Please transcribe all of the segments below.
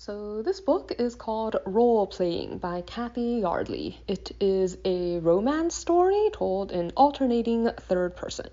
So this book is called Role Playing by Cathy Yardley. It is a romance story told in alternating third person.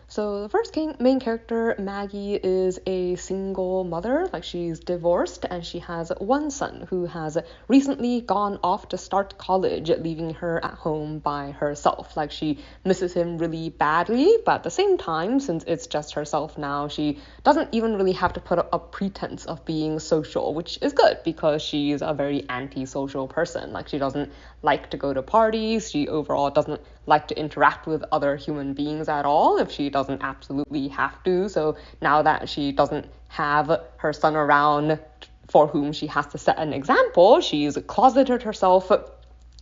So the first main character, Maggie, is a single mother, like she's divorced, and she has one son who has recently gone off to start college, leaving her at home by herself. Like she misses him really badly, but at the same time, since it's just herself now, she doesn't even really have to put up a pretense of being social, which is good because she's a very antisocial person. Like she doesn't like to go to parties, she overall doesn't like to interact with other human beings at all if she doesn't absolutely have to. So now that she doesn't have her son around for whom she has to set an example, she's closeted herself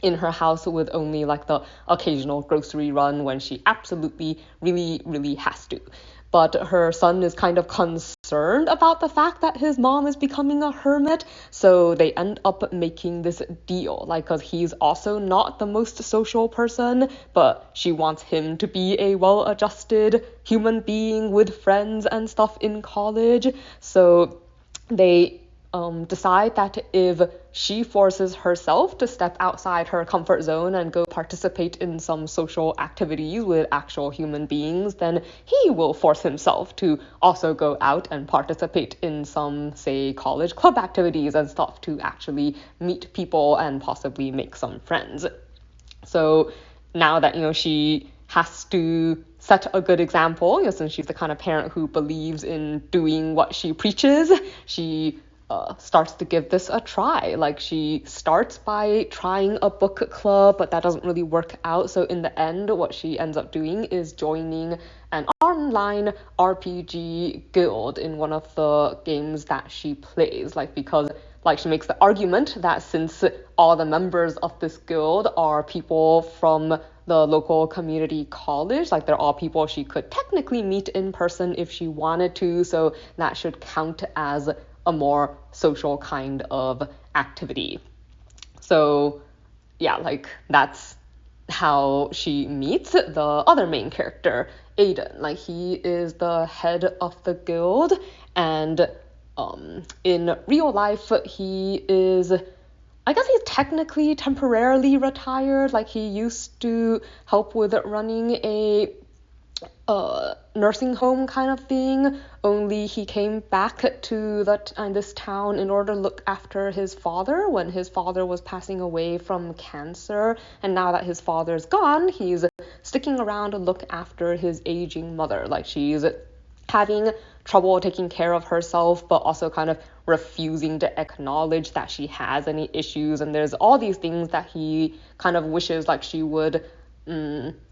in her house with only like the occasional grocery run when she absolutely really has to. But her son is kind of concerned about the fact that his mom is becoming a hermit, so they end up making this deal, like, because he's also not the most social person, but she wants him to be a well-adjusted human being with friends and stuff in college. So they decide that if she forces herself to step outside her comfort zone and go participate in some social activities with actual human beings, then he will force himself to also go out and participate in some, say, college club activities and stuff to actually meet people and possibly make some friends. So now that, she has to set a good example, since she's the kind of parent who believes in doing what she preaches, she starts to give this a try. Like she starts by trying a book club, but that doesn't really work out. So in the end, what she ends up doing is joining an online RPG guild in one of the games that she plays. Because she makes the argument that since all the members of this guild are people from the local community college, they're all people she could technically meet in person if she wanted to, so that should count as a more social kind of activity. So yeah, that's how she meets the other main character, Aiden. He is the head of the guild, and in real life he is, I guess he's technically temporarily retired. He used to help with running a nursing home kind of thing, only he came back to this town in order to look after his father when his father was passing away from cancer, and now that his father's gone, he's sticking around to look after his aging mother. She's having trouble taking care of herself, but also kind of refusing to acknowledge that she has any issues, and there's all these things that he kind of wishes she would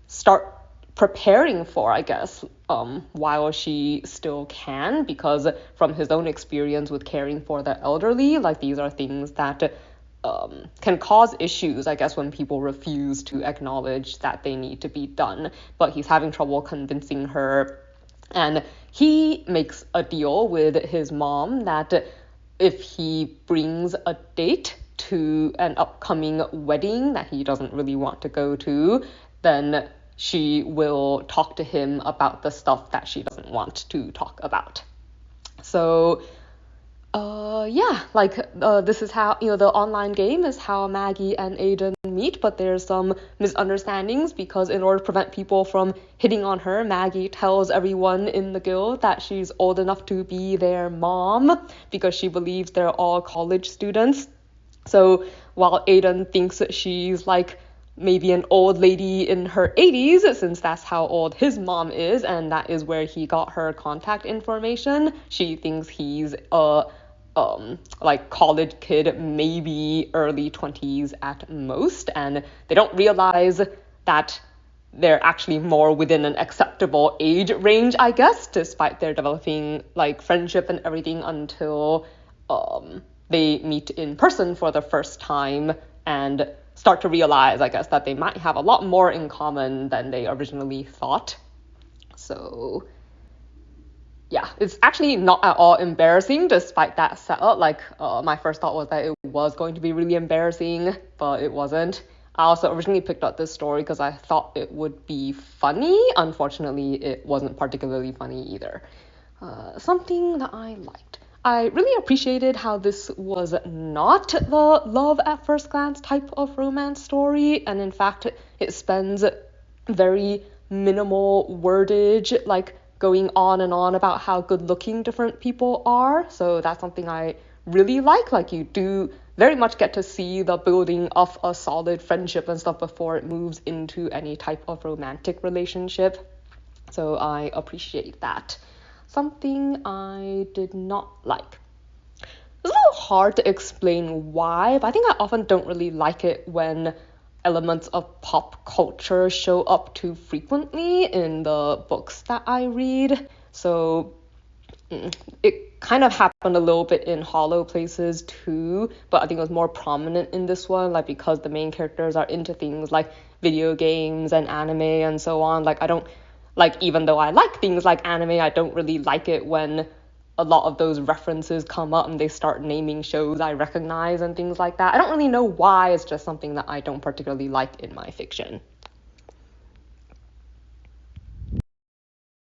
start preparing for, I guess, while she still can, because from his own experience with caring for the elderly, these are things that can cause issues, I guess, when people refuse to acknowledge that they need to be done. But he's having trouble convincing her, and he makes a deal with his mom that if he brings a date to an upcoming wedding that he doesn't really want to go to, then she will talk to him about the stuff that she doesn't want to talk about. So this is how, the online game is how Maggie and Aiden meet, but there's some misunderstandings because in order to prevent people from hitting on her, Maggie tells everyone in the guild that she's old enough to be their mom because she believes they're all college students. So while Aiden thinks that she's maybe an old lady in her 80s, since that's how old his mom is, and that is where he got her contact information, she thinks he's a college kid, maybe early 20s at most, and they don't realize that they're actually more within an acceptable age range, I guess, despite their developing friendship and everything until they meet in person for the first time and start to realize, I guess, that they might have a lot more in common than they originally thought. So yeah, it's actually not at all embarrassing despite that setup. My first thought was that it was going to be really embarrassing, but it wasn't. I also originally picked up this story because I thought it would be funny. Unfortunately, it wasn't particularly funny either. Something that I liked. I really appreciated how this was not the love at first glance type of romance story, and in fact, it spends very minimal wordage, like going on and on about how good looking different people are. So that's something I really like. Like, you do very much get to see the building of a solid friendship and stuff before it moves into any type of romantic relationship. So I appreciate that. Something I did not like. It's a little hard to explain why, but I think I often don't really like it when elements of pop culture show up too frequently in the books that I read. So it kind of happened a little bit in Hollow Places too, but I think it was more prominent in this one, like because the main characters are into things like video games and anime and so on. Like, I don't like, even though I like things like anime, I don't really like it when a lot of those references come up and they start naming shows I recognize and things like that. I don't really know why, it's just something that I don't particularly like in my fiction.